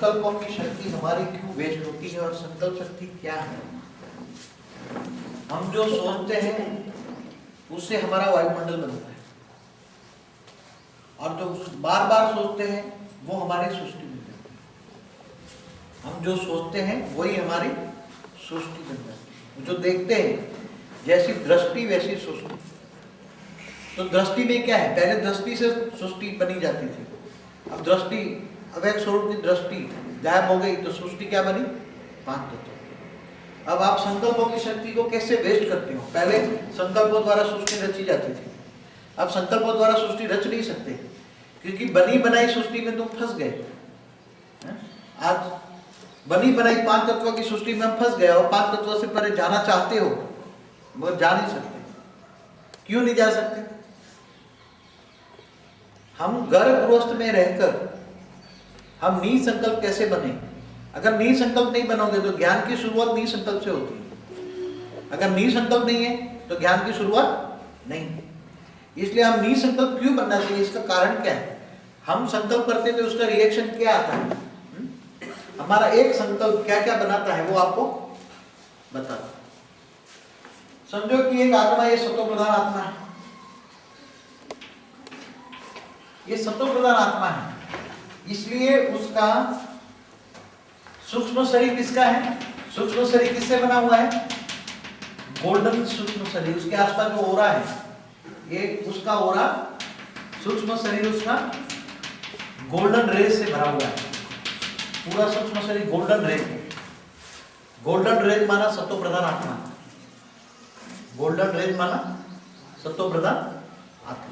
संकल्पों की शक्ति हमारी क्यों वेस्ट होती है और संकल्प शक्ति क्या है। हम जो सोचते हैं उससे हमारा वायुमंडल बनता है और जो बार बार सोचते हैं वो हमारी सृष्टि बन जाती है। हम जो सोचते हैं वही हमारी सृष्टि बन जाती है। जो देखते हैं जैसी दृष्टि वैसी सृष्टि। तो दृष्टि में क्या है, पहले दृष्टि से सृष्टि बनी जाती थी, अब दृष्टि अवैध स्वरूप की दृष्टि गायब हो गई तो सृष्टि क्या बनी, पांच तत्व। अब आप संकल्पों की शक्ति को कैसे वेस्ट करते हो। पहले संकल्पों द्वारा सृष्टि रची जाती थी, अब संकल्पों द्वारा सृष्टि रच नहीं सकते क्योंकि बनी बनाई सृष्टि में तुम फंस गए। आज बनी बनाई पांच तत्वों की सृष्टि में हम फंस गए और पांच तत्वों से परे जाना चाहते हो मगर जा नहीं सकते। क्यों नहीं जा सकते। हम गर्भ गृहस्थ में रहकर हम निसंकल्प कैसे बने। अगर निसंकल्प नहीं बनोगे तो ज्ञान की शुरुआत निसंकल्प से होती है। अगर निसंकल्प नहीं है तो ज्ञान की शुरुआत नहीं है। इसलिए हम निसंकल्प क्यों बनना चाहिए, इसका कारण क्या है। हम संकल्प करते तो उसका रिएक्शन क्या आता है। हमारा एक संकल्प क्या क्या बनाता है वो आपको बताता। समझो कि एक आत्मा, ये सत्व प्रधान आत्मा है, ये सत्व प्रधान आत्मा है, इसलिए उसका सूक्ष्म शरीर किसका है, सूक्ष्म शरीर किससे बना हुआ है, गोल्डन सूक्ष्म शरीर। उसके आसपास जो ओरा है ये उसका ओरा, सूक्ष्म शरीर उसका गोल्डन रेज से भरा हुआ है। पूरा सूक्ष्म शरीर गोल्डन रेज, गोल्डन रेज माना सत्व प्रधान आत्मा, गोल्डन रेज माना सत्व प्रधान आत्मा।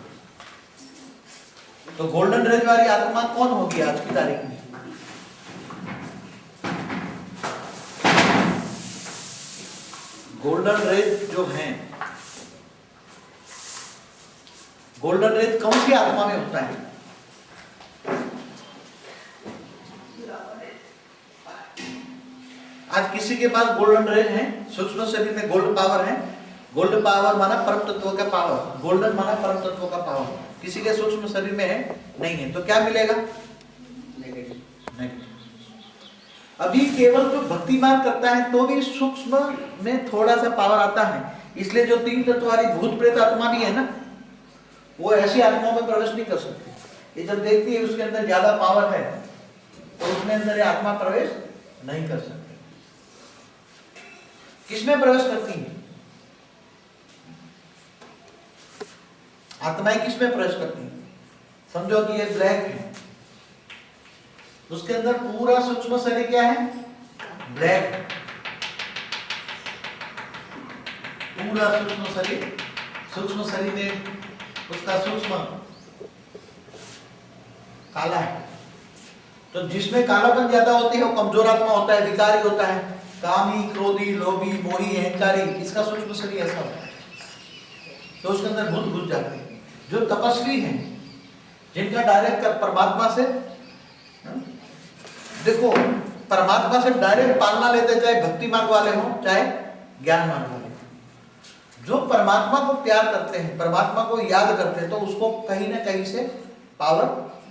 तो गोल्डन रेज वाली आत्मा कौन होगी आज की तारीख में। गोल्डन रेज जो है, गोल्डन रेज कौन सी आत्मा में होता है। आज किसी के पास गोल्डन रेज है, सूक्ष्म शरीर में गोल्डन पावर है। गोल्डन पावर माना परम तत्व का पावर, गोल्डन माना परम तत्व का पावर। किसी के सूक्ष्म शरीर में है, नहीं है, तो क्या मिलेगा, नेगेटिव। अभी केवल जो भक्ति मार्ग करता है तो भी सूक्ष्म में थोड़ा सा पावर आता है। इसलिए जो तीन तत्व वाली भूत प्रेत आत्मा भी है ना, वो ऐसी आत्माओं में प्रवेश नहीं कर सकती। ये जब देखती है उसके अंदर ज्यादा पावर है तो उसमें अंदर आत्मा प्रवेश नहीं कर सकती। किसमें प्रवेश करती है आत्माएं, किसमें प्रवेश करती है। समझो कि ये ब्लैक है, उसके अंदर पूरा सूक्ष्म शरीर क्या है, ब्लैक, पूरा सूक्ष्म शरीर, सूक्ष्म शरीर में उसका सूक्ष्म काला है। तो जिसमें कालापन ज्यादा होती है वो कमजोर आत्मा होता है, विकारी होता है, कामी, क्रोधी, लोभी, मोही, अहंकारी, इसका सूक्ष्म शरीर ऐसा होता है। तो उसके अंदर भूत घुस जाते हैं। जो तपस्वी हैं, जिनका डायरेक्ट परमात्मा से, देखो परमात्मा से डायरेक्ट पालना लेते, चाहे भक्ति मार्ग वाले हों चाहे ज्ञान मार्ग वाले, जो परमात्मा को प्यार करते हैं, परमात्मा को याद करते हैं, तो उसको कहीं ना कहीं से पावर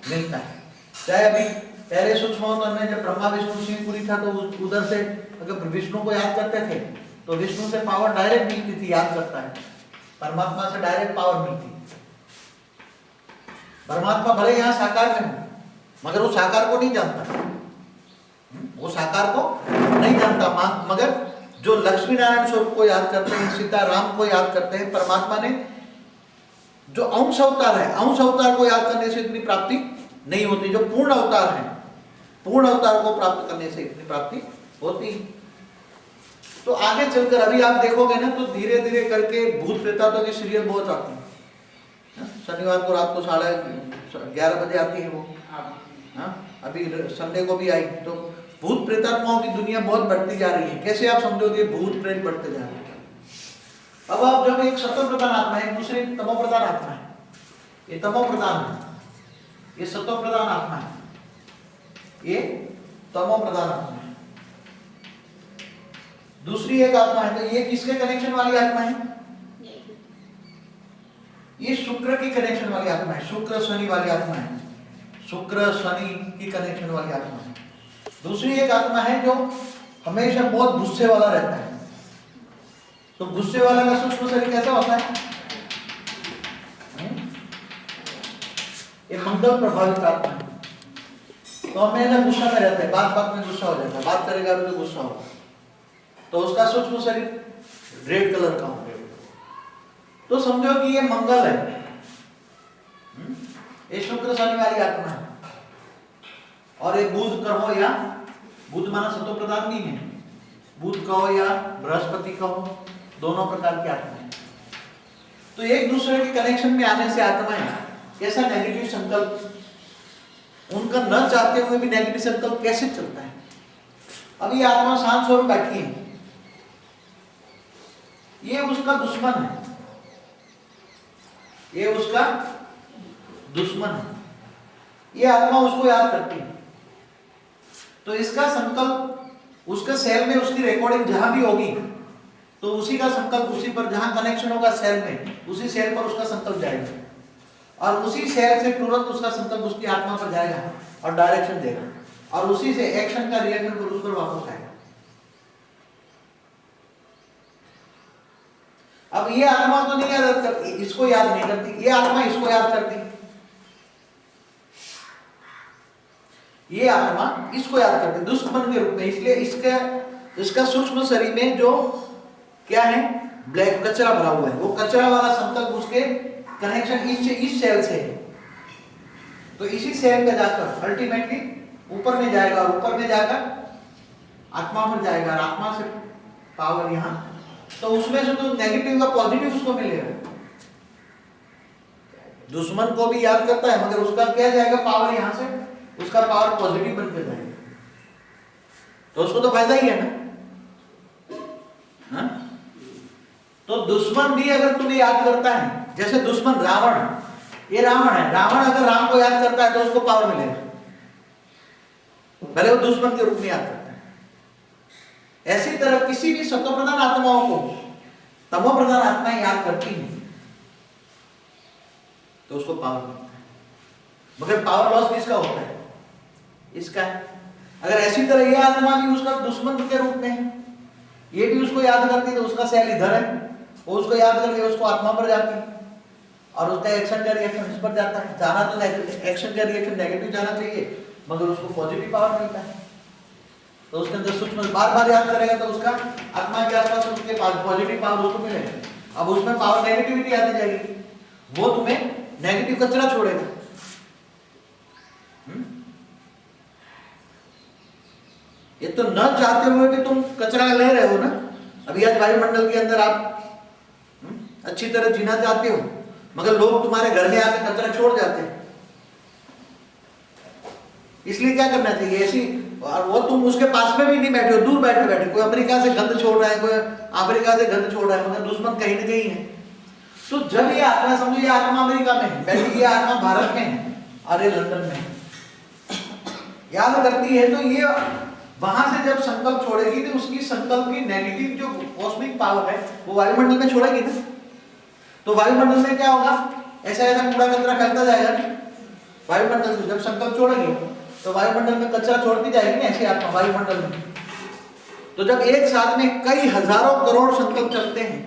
मिलता है। चाहे अभी पहले सूक्ष्म में जब ब्रह्मा विष्णु शिवपुरी था तो उधर से अगर विष्णु को याद करते थे तो विष्णु से पावर डायरेक्ट मिलती थी, याद करता है, परमात्मा से डायरेक्ट पावर मिलती। परमात्मा भले यहाँ साकार में हो मगर वो साकार को नहीं जानता, वो साकार को नहीं जानता, मगर जो लक्ष्मी नारायण स्वरूप को याद करते हैं, सीताराम को याद करते हैं, परमात्मा ने जो अंश अवतार है, अंश अवतार को याद करने से इतनी प्राप्ति नहीं होती। जो पूर्ण अवतार है, पूर्ण अवतार को प्राप्त करने से इतनी प्राप्ति होती है। तो आगे चलकर अभी आप देखोगे ना तो धीरे धीरे करके भूत प्रेतात्मा की सीरियल बहुत आती है। शनिवार को रात को 11:30 बजे आती है वो, अभी संडे को भी आई। तो भूत प्रेतात्माओं की दुनिया बहुत बढ़ती जा रही है। कैसे आप समझोगे भूत प्रेत बढ़ते जा रहे हैं। अब आप जब एक सत्व प्रधान आत्मा है, दूसरी तमो प्रधान आत्मा है, ये तमो प्रधान है, ये सत्व प्रधान आत्मा है, ये तमो प्रधान आत्मा है। दूसरी एक आत्मा है, तो ये किसके कनेक्शन वाली आत्मा है, ये शुक्र की कनेक्शन वाली आत्मा है, शुक्र शनि वाली आत्मा है, शुक्र शनि की कनेक्शन वाली आत्मा है। दूसरी एक आत्मा है जो हमेशा बहुत गुस्से वाला रहता है। तो गुस्से वाला का सूक्ष्म शरीर कैसा होता है? ये मंगल प्रभावित आत्मा है। तो हमेशा गुस्सा में रहता है, बात बात में गुस्सा हो जाता है, बात करेगा तो गुस्सा होगा। तो उसका सूक्ष्म शरीर रेड कलर का होगा। तो समझो कि ये मंगल है, ये शुक्र शनि वाली आत्मा है। और ये बुध कहो या बुध माना सतो प्रधान नहीं है, बुध कहो या बृहस्पति कहो, दोनों प्रकार की आत्मा है। तो एक दूसरे के कनेक्शन में आने से आत्माएं कैसा नेगेटिव संकल्प, उनका न चाहते हुए भी नेगेटिव संकल्प कैसे चलता है। अब ये आत्मा शांत स्वरूप बैठी है, ये उसका दुश्मन है, ये उसका दुश्मन है, ये आत्मा उसको याद करती है। तो इसका संकल्प उसका सेल में, उसकी रिकॉर्डिंग जहां भी होगी तो उसी का संकल्प उसी पर, जहां कनेक्शन होगा सेल में, उसी सेल पर उसका संकल्प जाएगा और उसी सेल से तुरंत उसका संकल्प उसकी आत्मा पर जाएगा और डायरेक्शन देगा और उसी से एक्शन का रिएक्शन पर उस पर वापस आएगा। अब ये आत्मा तो नहीं याद करती, इसको याद नहीं करती, ये आत्मा इसको याद करती, ये आत्मा इसको याद करती दुश्मन के रूप में। इसलिए इसका सूक्ष्म शरीर में जो क्या है, ब्लैक कचरा भरा हुआ है, वो कचरा वाला संकल्प उसके कनेक्शन इस सेल से है। तो इसी सेल पे जाकर अल्टीमेटली ऊपर में जाएगा और ऊपर में जाकर आत्मा पर जाएगा और आत्मा से पावर यहां, तो उसमें से तो नेगेटिव का पॉजिटिव उसको मिलेगा। दुश्मन को भी याद करता है मगर उसका क्या जाएगा, पावर यहां से, उसका पावर पॉजिटिव बनकर जाएगा, तो उसको तो फायदा ही है ना। हा? तो दुश्मन भी अगर तुम्हें याद करता है, जैसे दुश्मन रावण, ये रावण है, रावण अगर राम को याद करता है तो उसको पावर मिलेगा, भले वो दुश्मन के रूप में याद करता है। ऐसी तरह किसी भी सत्व प्रधान आत्माओं को तमो प्रधान आत्माएं याद करती हैं तो उसको पावर मिलता है। मगर पावर लॉस किसका होता है? इसका है। अगर ऐसी तरह ये आत्मा भी उसका दुश्मन के रूप में है, ये भी उसको याद करती है तो उसका सेल इधर है, वो उसको याद करके उसको आत्मा पर जाती है और उसका एक्शन का रिएक्शन इस पर जाता है। जाना तो एक्शन का रिएक्शन नेगेटिव जाना चाहिए मगर उसको पॉजिटिव पावर मिलता है। तो उसके अंदर सूक्ष्म बार बार याद करेगा तो उसका आत्मा के आसपास उसके पास पॉजिटिव पावर उसको मिलेगा। अब उसमें पावर नेगेटिविटी आती जाएगी, वो तुम्हें नेगेटिव कचरा छोड़ेगा। ये तो न चाहते हुए भी तुम कचरा ले रहे हो ना। अभी आज वायुमंडल के अंदर आप अच्छी तरह जीना चाहते हो मगर लोग तुम्हारे घर में आकर कचरा छोड़ जाते हैं। इसलिए क्या करना चाहिए, ऐसी, और वो तुम उसके पास में भी नहीं बैठे हो, दूर बैठे बैठे, कोई अमेरिका से गंद छोड़ रहा है, कोई अफ्रीका से गंद छोड़ रहा है, मगर दुश्मन कहीं ना कहीं है। तो जब ये आत्मा, समझो ये आत्मा अमेरिका में है, बैठी ये आत्मा भारत में है और ये लंदन में याद करती है, तो ये वहां से जब संकल्प छोड़ेगी तो उसकी संकल्प की नेगेटिव जो कॉस्मिक पावर है वो वायुमंडल में छोड़ेगी ना। तो वायुमंडल में क्या होगा, ऐसा ऐसा कूड़ा कचरा फैलता जाएगा वायुमंडल में। जब संकल्प छोड़ेगी तो वायुमंडल में कचरा छोड़ती जाएगी ना, ऐसी आत्मा वायुमंडल में। तो जब एक साथ में कई हजारों करोड़ संकल्प चलते हैं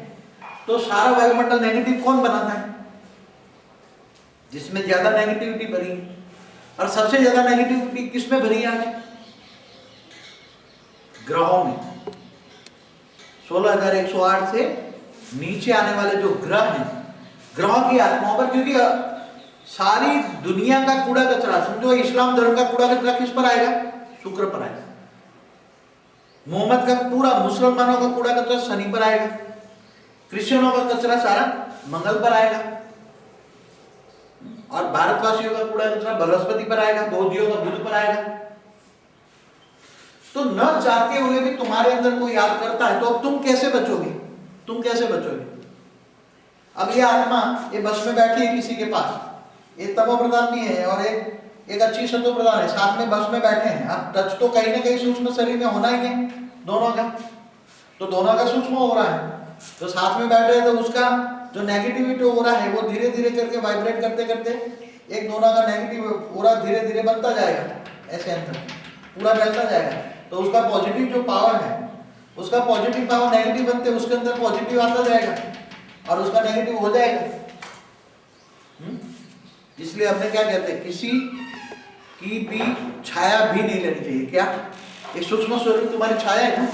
तो सारा वायुमंडल नेगेटिव कौन बनाता है? जिसमें ज्यादा नेगेटिविटी भरी है। और सबसे ज्यादा नेगेटिविटी किसमें भरी है आज? ग्रहों में। 16,108 से नीचे आने वाले जो ग्रह हैं, ग्रहों की आत्माओं पर, क्योंकि सारी दुनिया का कूड़ा कचरा, समझो इस्लाम धर्म का कूड़ा कचरा किस पर आएगा? शुक्र पर आएगा। मोहम्मद का पूरा, मुसलमानों का कूड़ा कचरा शनि पर आएगा। क्रिश्चियनों का कचरा सारा मंगल पर आएगा और भारतवासियों का कूड़ा कचरा बृहस्पति पर आएगा, बौद्धियों का बुध पर आएगा। तो न चाहते हुए भी तुम्हारे अंदर कोई याद करता है तो अब तुम कैसे बचोगे? तुम कैसे बचोगे? अब ये आत्मा ये बस में बैठी है किसी के पास, एक तमो प्रधान भी है और एक अच्छी सतो प्रधान है, साथ में बस में बैठे हैं। अब टच तो कहीं ना कहीं सूक्ष्म शरीर में होना ही है दोनों का, तो दोनों का सूक्ष्म हो रहा है। तो साथ में बैठे हैं तो उसका जो नेगेटिविटी हो रहा है वो धीरे धीरे करके वाइब्रेट करते करते एक दोनों का नेगेटिव पूरा धीरे धीरे बनता जाएगा। ऐसे अंतर पूरा फैलता जाएगा। तो उसका पॉजिटिव जो पावर है, उसका पॉजिटिव पावर नेगेटिव बनते उसके अंदर पॉजिटिव आता जाएगा और उसका नेगेटिव हो जाएगा। इसलिए हमने क्या कहते हैं, किसी की भी छाया भी नहीं लेनी चाहिए। क्या ये सूक्ष्म स्वरूप तुम्हारी छाया है ना?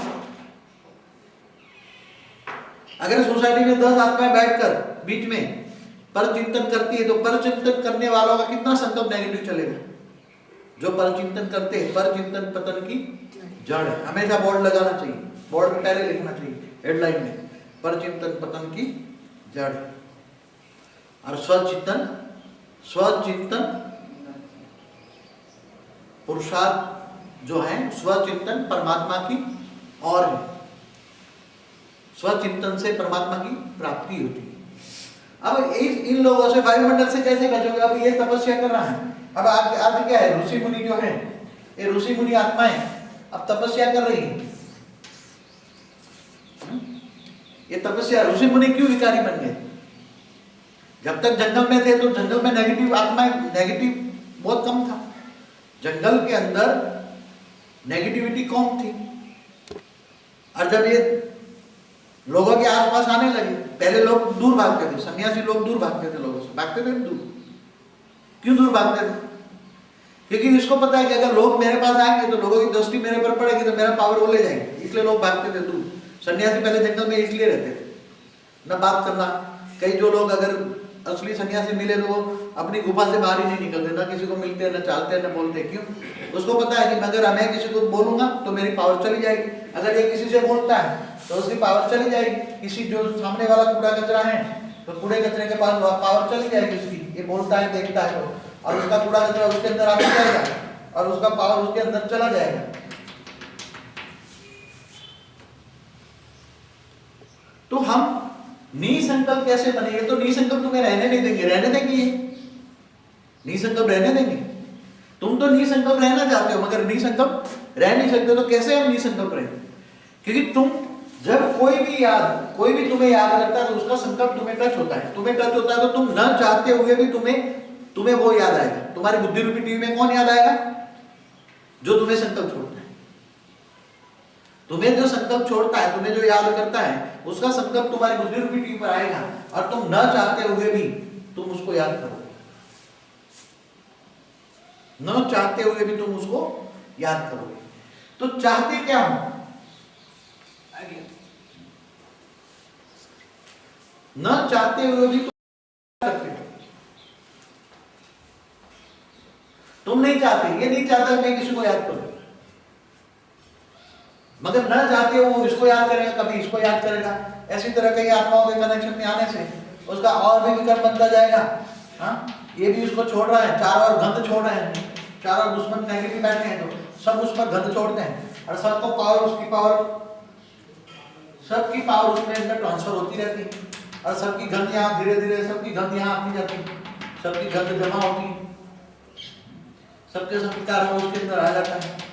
अगर सोसाइटी में 10 आत्माएं बैठकर बीच में पर चिंतन करती है तो पर चिंतन करने वालों का कितना संकल्प नेगेटिव चलेगा। जो पर चिंतन करते हैं, पर चिंतन पतन की जड़ है। हमेशा बोर्ड लगाना चाहिए, बोर्ड में पहले लिखना चाहिए हेडलाइन में, पर चिंतन पतन की जड़। और स्वचिंतन पुरुषार्थ जो है, स्वचिंतन परमात्मा की और है। स्वचिंतन से परमात्मा की प्राप्ति होती है। अब इन लोगों से, वायुमंडल से कैसे बचोगे? अब ये तपस्या कर रहा है। अब आज क्या है, ऋषि मुनि जो है, ये ऋषि मुनि आत्माएं अब तपस्या कर रही है। ये तपस्या, ऋषि मुनि क्यों विकारी बन गए? जब तक जंगल में थे तो जंगल में नेगेटिव आत्माएं, नेगेटिव बहुत कम था। जंगल के अंदर नेगेटिविटी कम थी। और जब ये लोगों के आसपास आने लगे, पहले लोग दूर भागते थे, सन्यासी लोग दूर भागते थे, लोगों से भागते थे दूर। क्यों दूर भागते थे? क्योंकि इसको पता है कि अगर लोग मेरे पास आएंगे तो लोगों की दृष्टि मेरे पर पड़ेगी तो मेरा पावर वो ले जाएंगे, इसलिए लोग भागते थे दूर। सन्यासी पहले जंगल में इसलिए रहते थे, न बात करना। कई जो लोग अगर असली सन्यासी मिले तो वो अपनी गुफा से बाहर ही नहीं निकलते, ना किसी को मिलते, न चालते, न बोलते। क्यों? उसको पता है कि अगर मैं किसी को बोलूंगा तो मेरी पावर चली जाएगी। अगर ये किसी से बोलता है तो उसकी पावर चली जाएगी। किसी जो सामने वाला कूड़ा कचरा है तो कूड़े कचरे के पास पावर चली जाएगी उसकी। ये बोलता है, देखता है तो, और उसका कूड़ा कचरा उसके अंदर आता जाएगा और उसका पावर उसके अंदर चला जाएगा। तो हम निसंकल्प कैसे बनेंगे? तो निसंकल्प तुम्हें रहने नहीं देंगे। रहने देंगे? निसंकल्प रहने देंगे? तुम तो निसंकल्प रहना चाहते हो मगर निसंकल्प रह नहीं सकते। तो कैसे हम निसंकल्प रहेंगे? क्योंकि तुम जब कोई भी तुम्हें याद करता है तो उसका संकल्प तुम्हें टच होता है। तुम्हें टच होता है तो तुम न चाहते हुए भी तुम्हें वो याद आएगा। तुम्हारी बुद्धि रूपी टीवी में कौन याद आएगा? जो तुम्हें संकल्प छोड़ता है। तुम्हें जो संकल्प छोड़ता है, तुम्हें जो याद करता है, उसका संकल्प तुम्हारी बुद्धि रूपी टीवी पर आएगा और तुम न चाहते हुए भी तुम उसको याद करोगे। न चाहते हुए भी तुम उसको याद करोगे। तो चाहते क्या हो? न चाहते हुए भी तुम करते हो। तुम नहीं चाहते, ये नहीं चाहता मैं किसी को याद करूं, मगर न चाहते हो वो इसको याद करेगा, कभी इसको याद करेगा। ऐसी तरह कई आत्माओं के कनेक्शन में आने से उसका और भी विकल्प बनता जाएगा। हाँ, ये भी उसको छोड़ रहा है, चारों ओर गंध छोड़ रहे हैं, चारों दुश्मन नेगेटिव बैठे हैं तो सब उस पर गंध छोड़ते हैं और सबको पावर, उसकी पावर, सबकी पावर उसमें अंदर ट्रांसफर होती रहती है और सबकी गंध यहाँ धीरे धीरे, सबकी गंध यहाँ आती जाती है, सबकी गंध जमा होती है, सबके सबके कारण उसके अंदर आ जाता है।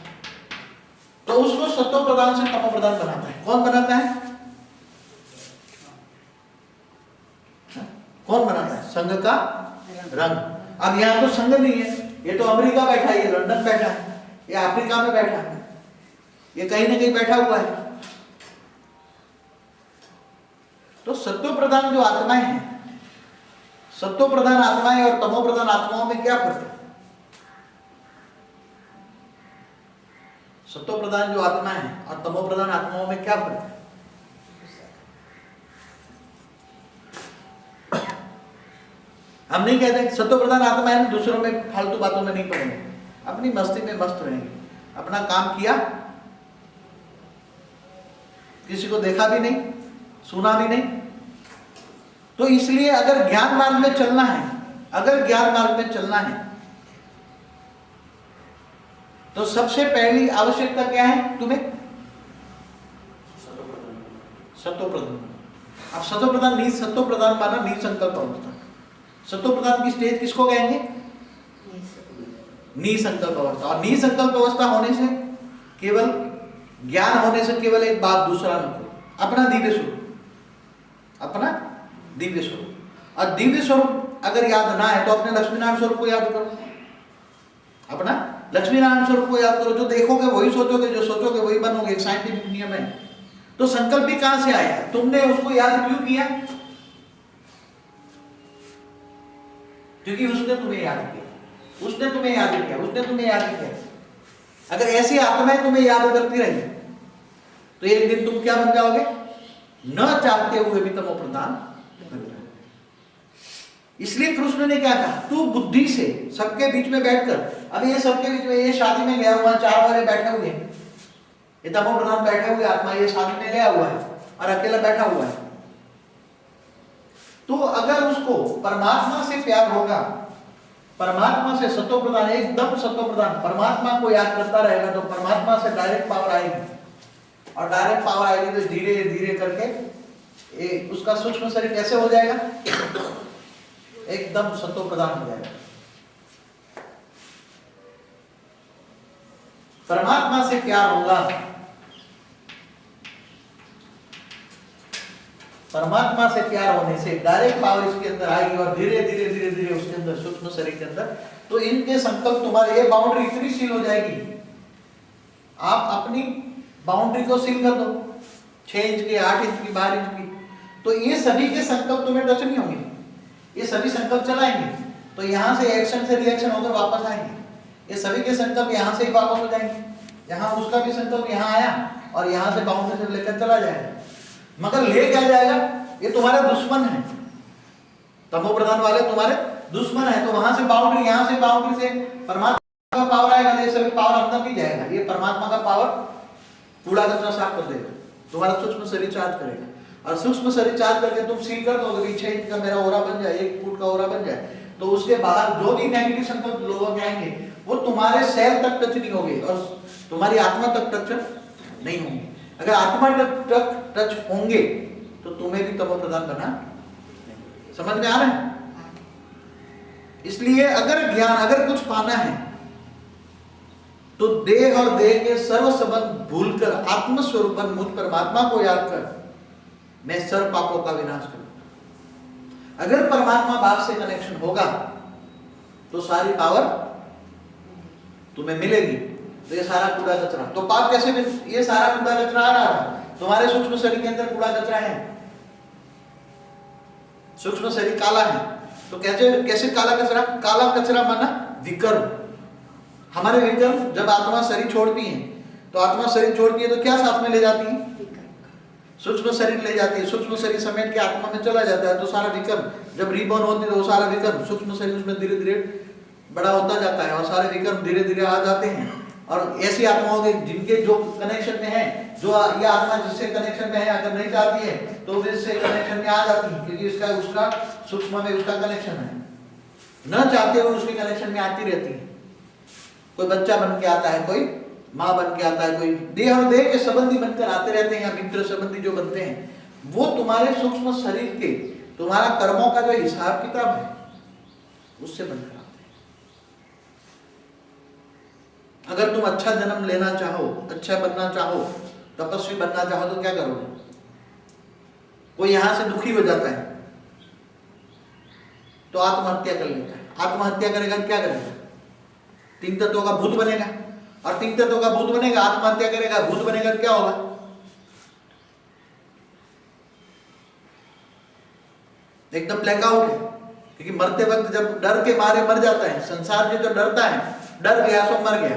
तो उसको सत्व प्रधान से तमो प्रधान बनाता है। कौन बनाता है? कौन बनाता है? संघ का रंग। अब यहाँ तो संघ नहीं है, ये तो अमेरिका बैठा है, ये लंदन बैठा है, ये अफ्रीका में बैठा है, ये कहीं ना कहीं बैठा हुआ है। तो सत्व प्रधान जो आत्माएं हैं, सत्व प्रधान आत्माएं और तमो प्रधान आत्माओं में क्या फर्क है? सत्व प्रधान जो आत्माएं हैं और तमो प्रधान आत्माओं में क्या फर्क है? हम नहीं कहते सत्व प्रधान आत्माएं दूसरों में फालतू बातों में नहीं पड़ेंगे, अपनी मस्ती में मस्त रहेंगे, अपना काम किया, किसी को देखा भी नहीं, सुना भी नहीं। तो इसलिए अगर ज्ञान मार्ग में चलना है, अगर ज्ञान मार्ग में चलना है तो सबसे पहली आवश्यकता क्या है तुम्हें? सत्व प्रधान। अब सत्व प्रधान नहीं, सत्व प्रधान माना निसंकल्प अवस्था। सत्व प्रधान की स्टेज किसको कहेंगे? निसंकल्प अवस्था। और निसंकल्प अवस्था होने से केवल ज्ञान होने से केवल एक बात, दूसरा न करो, अपना दिव्य स्वरूप, अपना दिव्य स्वरूप। और दिव्य स्वरूप अगर याद ना है तो अपने लक्ष्मीनारायण स्वरूप को याद करो, अपना लक्ष्मी नारायण स्वरूप को याद करो, जो देखोगे वही सोचोगे, जो सोचोगे वही बनोगे, एक साइंटिफिक नियम है। तो संकल्प भी कहां से आया? तुमने उसको याद क्यों किया? क्योंकि उसने तुम्हें याद किया, उसने तुम्हें याद किया, उसने तुम्हें याद किया। अगर ऐसी आत्माएं तुम्हें याद करती रही तो एक दिन तुम क्या बन जाओगे? न चाहते हुए भी तमो प्रधान बन जाओगे। इसलिए कृष्ण ने क्या कहा? तू बुद्धि से सबके बीच में बैठकर, अब ये सबके बीच में, ये शादी में गया हुआ, 4 वाले बैठे हुए हैं, ये तमो प्रधान बैठे हुए आत्मा, ये शादी में गया हुआ है और अकेला बैठा हुआ है। तो अगर उसको परमात्मा से प्यार होगा, परमात्मा से सतो प्रधान, एकदम सतो प्रधान परमात्मा को याद करता रहेगा, तो परमात्मा से डायरेक्ट पावर आएगी, और डायरेक्ट पावर आएगी तो धीरे धीरे करके उसका सूक्ष्म शरीर कैसे हो जाएगा? एकदम सतो प्रधान हो जाएगा। परमात्मा से प्यार होगा, परमात्मा से प्यार होने से डायरेक्ट पावर इसके अंदर आएगी और धीरे धीरे धीरे धीरे उसके अंदर, सूक्ष्म शरीर के अंदर, तो इनके संकल्प, तुम्हारे ये बाउंड्री इतनी सील हो जाएगी, आप अपनी बाउंड्री को सील कर दो 6 इंच की, 8 इंच की, 12 इंच की, तो ये सभी के संकल्प तुम्हें टच नहीं होंगे, ये सभी संकल्प चलाएंगे, तो यहां से एक्शन से रिएक्शन होकर वापस आएंगे, ये सभी के संकल्प यहां से ही वापस हो जाएंगे, यहां उसका भी संकल्प यहां आया और यहां से बाउंड्री से लेकर चला जाएगा। मगर ले क्या जाएगा? ये तुम्हारे दुश्मन है, तमो प्रधान वाले तुम्हारे दुश्मन है, तो वहां से बाउंड्री, यहां से बाउंड्री से परमात्मा का पावर आएगा, ये सभी पावर अंदर नहीं जाएगा, ये परमात्मा का पावर कूड़ा कचरा साफ कर देगा, तुम्हारा सूक्ष्म शरीर चार्ज करेगा, और सूक्ष्म शरीर चार्ज करके तुम सील कर दोगे, 6 इंच का मेरा ओरा बन जाए, 1 फुट का ओरा बन जाए, तो उसके बाहर जो भी नेगेटिव संकल्प लोगों के आएंगे वो तुम्हारे सेल तक टच नहीं होंगे और तुम्हारी आत्मा तक टच नहीं होंगे। अगर आत्मा तक टच होंगे तो तुम्हें भी तमो प्रधान बना। समझ में आ रहा है? इसलिए अगर ज्ञान, अगर कुछ पाना है तो देह और देह के सर्व संबंध भूलकर आत्मस्वरूप बन मुझ परमात्मा को याद कर, मैं सर्व पापों का विनाश करूं। अगर परमात्मा बाप से कनेक्शन होगा तो सारी पावर तुम्हें मिलेगी। तो ये सारा कूड़ा कचरा, तो पाप कैसे ये सारा कूड़ा कचरा आ रहा है तुम्हारे सूक्ष्म शरीर के अंदर, कूड़ा कचरा है, सूक्ष्म शरीर काला है, तो कैसे काला कचरा? काला कचरा माना विकर्म। हमारे विकर्म, जब आत्मा शरीर छोड़ती है तो आत्मा शरीर छोड़ती है तो क्या साथ में ले जाती है? सूक्ष्म शरीर ले जाती है, सूक्ष्म शरीर समेट के आत्मा में चला जाता है, तो सारा विकर्म जब रीबॉर्न होती है तो वो सारा विकर्म, सूक्ष्म शरीर उसमें धीरे धीरे बड़ा होता जाता है और सारे विकर्म धीरे धीरे आ जाते हैं। और ऐसी आत्माओं के जिनके जो कनेक्शन में है, जो ये आत्मा जिससे कनेक्शन में है, अगर नहीं चाहती है तो इससे कनेक्शन में आ जाती है, क्योंकि इसका उसका सूक्ष्म में उसका कनेक्शन है, न चाहते हुए उसके कनेक्शन में आती रहती है। कोई बच्चा बन के आता है, कोई माँ बन के आता है, कोई देह और देह के संबंधी बनकर आते रहते हैं, या मित्र संबंधी जो बनते हैं, वो तुम्हारे सूक्ष्म शरीर के, तुम्हारा कर्मों का जो हिसाब किताब है उससे बनकर आते हैं। अगर तुम अच्छा जन्म लेना चाहो, अच्छा बनना चाहो, तपस्वी बनना चाहो तो क्या करोगे? कोई यहां से दुखी हो जाता है तो आत्महत्या कर लेता है। आत्महत्या करेगा क्या करेगा? 3 तत्वों का भूत बनेगा, और 3 तत्वों का भूत बनेगा, आत्महत्या करेगा, भूत बनेगा तो क्या होगा? एकदम ब्लैकआउट है, क्योंकि मरते वक्त जब डर के मारे मर जाता है, संसार से जो डरता है, डर गया सो मर गया,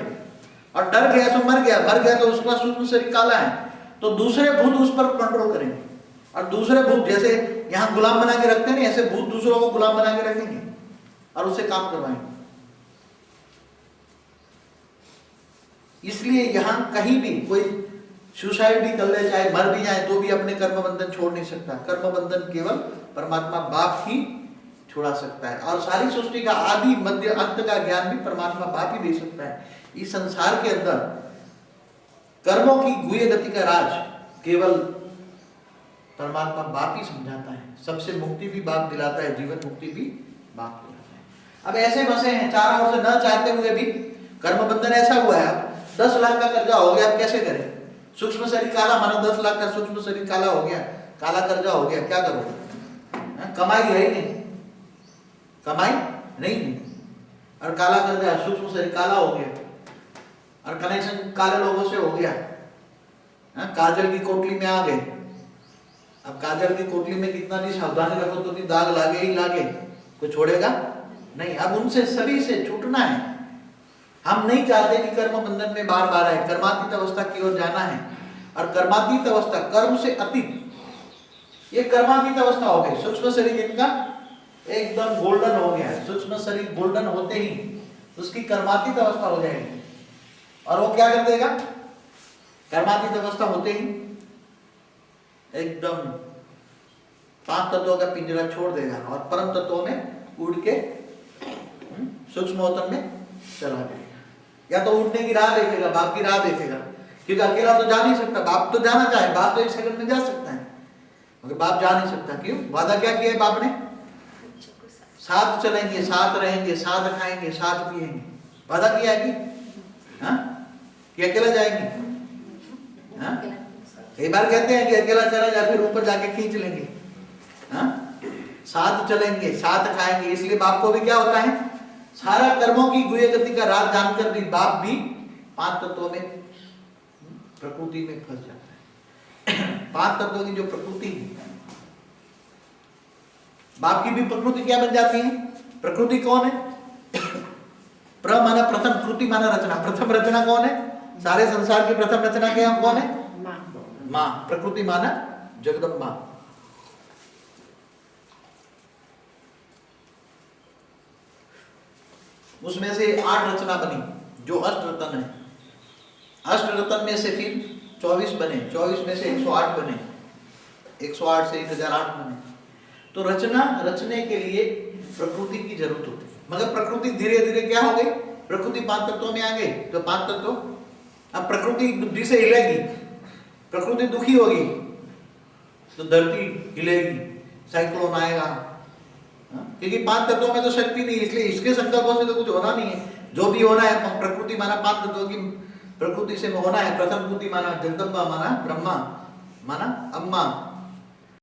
और डर गया सो मर गया, मर गया तो उसका सूक्ष्म शरीर काला है, तो दूसरे भूत उस पर कंट्रोल करेंगे, और दूसरे भूत जैसे यहाँ गुलाम बना के रखते हैं, ऐसे भूत दूसरों को गुलाम बना के रखेंगे और उससे काम करवाएंगे। इसलिए यहां कहीं भी कोई सुसाइड भी कर ले, चाहे मर भी जाए, तो भी अपने कर्म बंधन छोड़ नहीं सकता। कर्म बंधन केवल परमात्मा बाप ही छुड़ा सकता है, और सारी सृष्टि का आदि मध्य अंत का ज्ञान भी परमात्मा बाप ही दे सकता है। इस संसार के अंदर कर्मों की गुह्य गति का राज केवल परमात्मा बाप ही समझाता है। सबसे मुक्ति भी बाप दिलाता है, जीवन मुक्ति भी बाप दिलाता है। अब ऐसे बसे हैं चारों ओर से, न चाहते हुए भी कर्म बंधन ऐसा हुआ है। 10 लाख का कर्जा हो गया, अब कैसे करें? सूक्ष्म शरीर काला, मानो 10 लाख का सूक्ष्म शरीर काला हो गया, काला कर्जा हो गया, क्या करोगे? कमाई है ही नहीं, कमाई नहीं है, और काला कर्जा, सूक्ष्म शरीर काला हो गया, और कनेक्शन काले लोगों से हो गया, काजल की कोटली में आ गए। अब काजल की कोटली में कितना भी सावधानी रखो तो भी दाग लागे ही लागे, कोई छोड़ेगा नहीं। अब उनसे सभी से छूटना है। हम नहीं चाहते कि कर्म बंधन में बार बार आए, कर्मातीत अवस्था की ओर जाना है। और कर्मातीत अवस्था कर्म से अतीत, ये कर्मातीत अवस्था हो गई। सूक्ष्म शरीर इनका एकदम गोल्डन हो गया है। सूक्ष्म शरीर गोल्डन होते ही उसकी कर्मातीत अवस्था हो जाएगी। और वो क्या कर देगा, कर्मातीत अवस्था होते ही एकदम 5 तत्वों का पिंजरा छोड़ देगा और परम तत्वों में उड़ के सूक्ष्मोत्तम में चला जाएगा। या तो उड़ने की राह देखेगा, बाप की राह देखेगा, क्योंकि अकेला तो जा नहीं सकता। बाप तो जाना चाहे, बाप तो 1 सेकंड में जा सकता है, मगर बाप जा नहीं सकता। क्यों? वादा क्या किया है बाप ने? साथ चलेंगे, साथ रहेंगे, साथ खाएंगे, साथ पिएंगे। वादा किया है कि अकेला जाएंगे? कई बार कहते हैं कि अकेला चला जा, फिर ऊपर जाके खींच लेंगे। साथ चलेंगे, साथ खाएंगे। इसलिए बाप को भी क्या होता है, सारा कर्मों की गुह्य गति का राज जानकर भी बाप भी 5 तत्वों में प्रकृति में फंस जाता है। 5 तत्वों की जो प्रकृति है, बाप की भी प्रकृति क्या बन जाती है? प्रकृति कौन है? प्र माना प्रथम, कृति माना रचना। प्रथम रचना कौन है? सारे संसार की प्रथम रचना क्या कौन है? माँ। प्रकृति माना जगदम्बा। उसमें से 8 रचना बनी जो अष्ट रत्न है। अष्ट रत्न में से फिर 24 बने, 24 में से 108 बने, 108 से 1008 बने। तो रचना रचने के लिए प्रकृति की जरूरत होती है। मगर प्रकृति धीरे धीरे क्या हो गई, प्रकृति 5 तत्वों में आ गई। तो 5 तत्व, अब प्रकृति बुद्धि से हिलेगी, प्रकृति दुखी होगी तो धरती हिलेगी, साइक्लोन आएगा। क्योंकि 5 तत्वों में तो शक्ति नहीं, इसलिए इसके संकल्पों से तो कुछ होना नहीं है। जो भी होना है प्रकृति माना 5 तत्वों की प्रकृति से होना है। प्रथम कृति माना जगदम्बा, माना ब्रह्मा, माना अम्मा,